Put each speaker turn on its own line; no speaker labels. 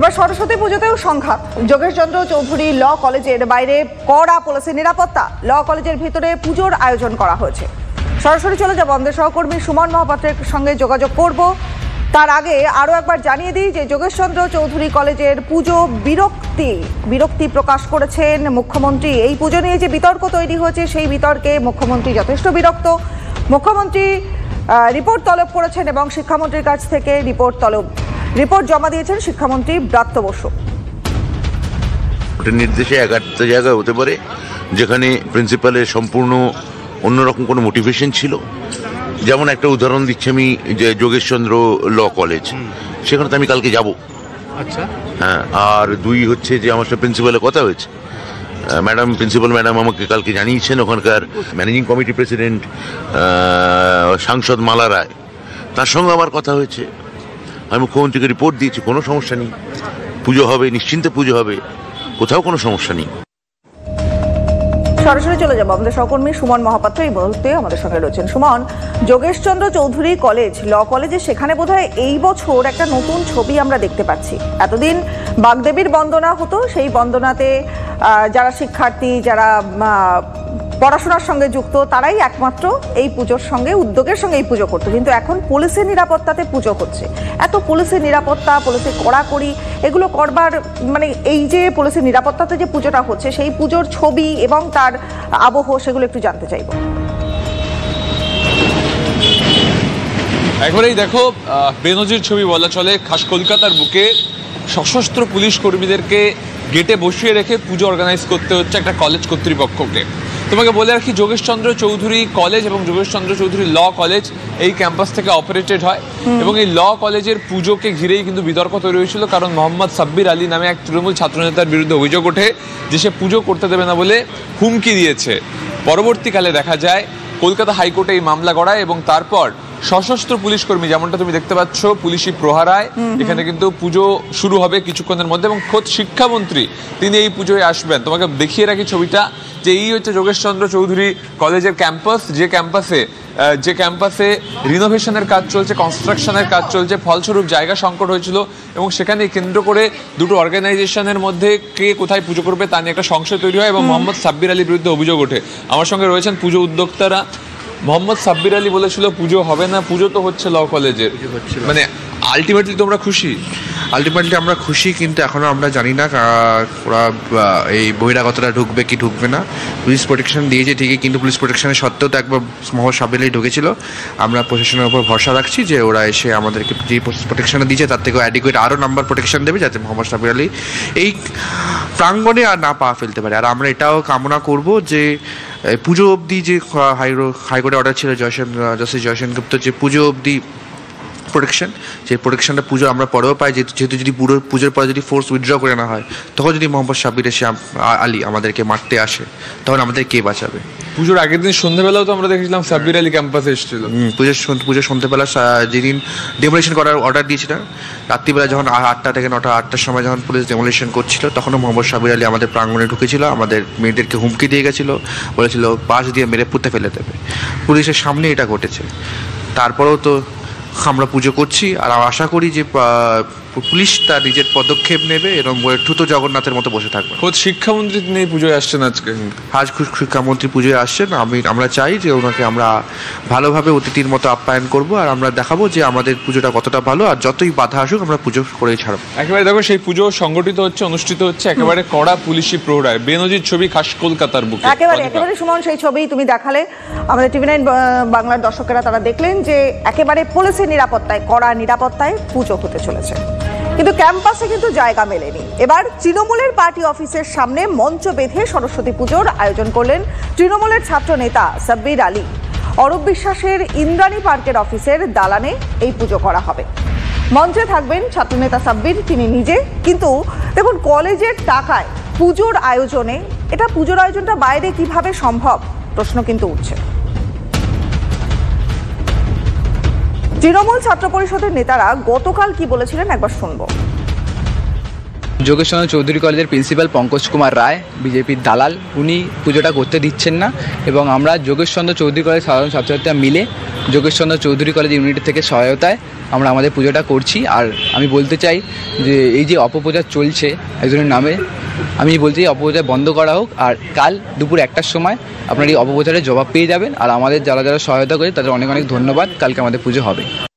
এবার সরস্বতী পুজোতেও সংখ্যা। যোগেশচন্দ্র চৌধুরী ল কলেজের বাইরে কড়া পুলিশের নিরাপত্তা, ল কলেজের ভিতরে পুজোর আয়োজন করা হয়েছে। সরাসরি চলে যাব আমাদের সহকর্মী সুমন মহাপাত্রের সঙ্গে যোগাযোগ করব। তার আগে আরও একবার জানিয়ে দিই যে যোগেশচন্দ্র চৌধুরী কলেজের পুজো বিরক্তি প্রকাশ করেছেন মুখ্যমন্ত্রী। এই পুজো নিয়ে যে বিতর্ক তৈরি হয়েছে সেই বিতর্কে মুখ্যমন্ত্রী যথেষ্ট বিরক্ত। মুখ্যমন্ত্রী রিপোর্ট তলব করেছেন এবং শিক্ষামন্ত্রীর কাছ থেকে রিপোর্ট জমা দিয়েছেন শিক্ষামন্ত্রী ব্রাত্য বসু।
নির্দেশে একটা জায়গায় হতে পারে যেখানে প্রিন্সিপালের সম্পূর্ণ অন্যরকম কোনো মোটিভেশন ছিল। যেমন একটা উদাহরণ দিচ্ছি আমি, যে যোগেশচন্দ্র ল কলেজ, সেখানে তো আমি কালকে যাব।
আচ্ছা,
হ্যাঁ। আর দুই হচ্ছে যে আমার সাথে প্রিন্সিপালের কথা হয়েছে, প্রিন্সিপাল ম্যাডাম আমাকে কালকে জানিয়েছেন ওখানকার ম্যানেজিং কমিটি প্রেসিডেন্ট সাংসদ মালা রায়, তার সঙ্গে আমার কথা হয়েছে। আমি মুখ্যমন্ত্রীকে রিপোর্ট দিয়েছি, কোনো সমস্যা নেই, পুজো হবে, নিশ্চিন্তে পুজো হবে, কোথাও কোনো সমস্যা নেই।
সরাসরি চলে যাবো আমাদের সহকর্মী সুমন মহাপাত্র এই মুহূর্তে আমাদের সঙ্গে রয়েছেন। সুমন, যোগেশচন্দ্র চৌধুরী কলেজ, ল কলেজে, সেখানে বোধহয় এই বছর একটা নতুন ছবি আমরা দেখতে পাচ্ছি। এতদিন বাগদেবীর বন্দনা হতো, সেই বন্দনাতে যারা শিক্ষার্থী, যারা পড়াশোনার সঙ্গে যুক্ত, তারাই একমাত্র এই পুজোর সঙ্গে, উদ্যোগের সঙ্গে এই পুজো করতো। কিন্তু এখন পুলিশের নিরাপত্তাতে পুজো হচ্ছে। এত পুলিশের নিরাপত্তা, পুলিশের কড়াকড়ি, এগুলো করবার মানে এই যে পুলিশের নিরাপত্তাতে যে পুজোটা হচ্ছে, সেই পুজোর ছবি এবং তার আবহ, সেগুলো একটু জানতে চাইব।
একবারেই দেখো, বেনজির ছবি বলা চলে। খাস কলকাতার বুকে সশস্ত্র পুলিশ কর্মীদেরকে গেটে বসিয়ে রেখে পুজো অর্গানাইজ করতে হচ্ছে একটা কলেজ কর্তৃপক্ষকে। তোমাকে বলে রাখি, যোগেশচন্দ্র চৌধুরী কলেজ এবং যোগেশচন্দ্র চৌধুরী ল কলেজ এই ক্যাম্পাস থেকে অপারেটেড হয় এবং এই ল কলেজের পুজোকে ঘিরেই কিন্তু বিতর্ক তৈরি হয়েছিল। কারণ মোহাম্মদ সাব্বির আলী নামে এক তৃণমূল ছাত্রনেতার বিরুদ্ধে অভিযোগ ওঠে যে সে পুজো করতে দেবে না বলে হুমকি দিয়েছে। পরবর্তীকালে দেখা যায় কলকাতা হাইকোর্টে এই মামলা গড়ায় এবং তারপর সশস্ত্র পুলিশ কর্মী, যেমনটা তুমি দেখতে পাচ্ছ, পুলিশি প্রহারায় এখানে কিন্তু পুজো শুরু হবে কিছুক্ষণের মধ্যে এবং খোদ শিক্ষামন্ত্রী তিনি এই পুজোয় আসবেন। তোমাকে দেখিয়ে রাখি ছবিটা, যে এই হচ্ছে যোগেশচন্দ্র চৌধুরী কলেজের ক্যাম্পাস, যে ক্যাম্পাসে রিনোভেশনের কাজ চলছে, কনস্ট্রাকশনের কাজ চলছে। ফলস্বরূপ জায়গা সংকট হয়েছিল এবং সেখানে কেন্দ্র করে দুটো অর্গানাইজেশনের মধ্যে কে কোথায় পুজো করবে তা নিয়ে একটা সংশয় তৈরি হয় এবং মোহাম্মদ সাব্বির আলীর বিরুদ্ধে অভিযোগ ওঠে। আমার সঙ্গে রয়েছেন পুজো উদ্যোক্তারা। মোহাম্মদ সাব্বির আলী বলেছিল পুজো হবে না, পুজো তো হচ্ছে ল কলেজের, মানে আলটিমেটলি তোমরা খুশি?
আলটিমেটলি আমরা খুশি, কিন্তু এখনও আমরা জানি না ওরা এই বহিরাগতরা ঢুকবে কি ঢুকবে না। পুলিশ প্রোটেকশন দিয়েছে ঠিকই, কিন্তু পুলিশ প্রোটেকশনের সত্ত্বেও তো একবার মোহাম্মদ সাব্বির আলী ঢুকেছিল। আমরা প্রশাসনের উপর ভরসা রাখছি যে ওরা এসে আমাদেরকে যে প্রোটেকশনটা দিয়েছে তার থেকেও অ্যাডিকুয়েট আরও নাম্বার প্রোটেকশন দেবে, যাতে মোহাম্মদ সাব্বির আলী এই প্রাঙ্গণে আর না পা ফেলতে পারে। আর আমরা এটাও কামনা করব যে পুজো অবধি যে হাইকোর্টে অর্ডার ছিল জাস্টিস জয়সেন গুপ্ত, যে পুজো অবধি প্রোটেকশন, যে প্রোটেকশনটা পুজো আমরা পরেও পাই। যেহেতু যদি পুজোর পরে যদি ফোর্স উইথড্র করে না হয়, তখন যদি মোহাম্মদ সাব্বির আলী আমাদেরকে মারতে আসে, তখন আমাদের কে বাঁচাবে?
পুজোর আগের দিন সন্ধ্যেবেলাও তো আমরা দেখেছিলাম সাব্বির আলী ক্যাম্পাসে এসেছিল।
পুজোর সন্ধ্যেবেলা যেদিন ডেমোলিশন করার অর্ডার দিয়েছিল, রাত্রিবেলা যখন 8টা থেকে 9টার সময় যখন পুলিশ ডেমোলিশন করছিল, তখনও মোহাম্মদ সাব্বির আলী আমাদের প্রাঙ্গণে ঢুকেছিল, আমাদের মেয়েদেরকে হুমকি দিয়ে গেছিলো, বলেছিল বাঁশ দিয়ে মেরে পুঁতে ফেলে দেবে। পুলিশের সামনে এটা ঘটেছে, তারপরেও তো আমরা পুজো করছি। আর আশা করি যে পুলিশ তার নিজের পদক্ষেপ নেবে এবং ঠুতো জগন্নাথের মতো বসে থাকবে।
খোদ শিক্ষামন্ত্রী তিনি পুজোয় আসছেন আজকে।
আজ শিক্ষামন্ত্রী পুজোয় আসছেন। আমরা চাই যে ওনাকে আমরা ভালোভাবে অতিথির মতো আপ্যায়ন করব, আর আমরা দেখাবো যে আমাদের পুজোটা কতটা ভালো, আর যতই বাধা আসুক আমরা পুজো করেই ছাড়ব।
একেবারে দেখো, সেই পুজো সংগঠিত হচ্ছে, অনুষ্ঠিত হচ্ছে একেবারে কড়া পুলিশি প্রহরায়। বেনজির ছবি খাস কলকাতার বুকে।
একেবারে সুমন, সেই ছবি তুমি দেখালে, আমাদের টিভি9 বাংলার দর্শকেরা তারা দেখলেন যে একেবারে পুলিশের নিরাপত্তায়, কড়া নিরাপত্তায় পুজো হতে চলেছে। কিন্তু ক্যাম্পাসে কিন্তু জায়গা মেলেনি। এবার তৃণমূলের পার্টি অফিসের সামনে মঞ্চ বেঁধে সরস্বতী পুজোর আয়োজন করলেন তৃণমূলের ছাত্র নেতা সাব্বির আলী। অরূপ বিশ্বাসের ইন্দ্রাণী পার্কের অফিসের দালানে এই পুজো করা হবে। মঞ্চে থাকবেন ছাত্রনেতা সাব্বির, তিনি নিজে। কিন্তু দেখুন, কলেজের টাকায় পুজোর আয়োজনে, এটা পুজোর আয়োজনটা বাইরে কিভাবে সম্ভব, প্রশ্ন কিন্তু উঠছে। তৃণমূল ছাত্র পরিষদের নেতারা গতকাল কি বলেছিলেন একবার শুনবো।
যোগেশচন্দ্র চৌধুরী কলেজের প্রিন্সিপাল পঙ্কজ কুমার রায় বিজেপির দালাল, উনি পুজোটা করতে দিচ্ছেন না এবং আমরা যোগেশচন্দ্র চৌধুরী কলেজের সাধারণ ছাত্রছাত্রীরা মিলে যোগেশচন্দ্র চৌধুরী কলেজ ইউনিটি থেকে সহায়তায় আমরা আমাদের পুজোটা করছি। আর আমি বলতে চাই যে এই যে অপপ্রচার চলছে একজনের নামে, আমি বলছি অপপ্রচার বন্ধ করা হোক, আর কাল দুপুর 1টার সময় আপনার এই অপপ্রচারের জবাব পেয়ে যাবেন। আর আমাদের যারা যারা সহায়তা করে তাদের অনেক অনেক ধন্যবাদ। কালকে আমাদের পুজো হবে।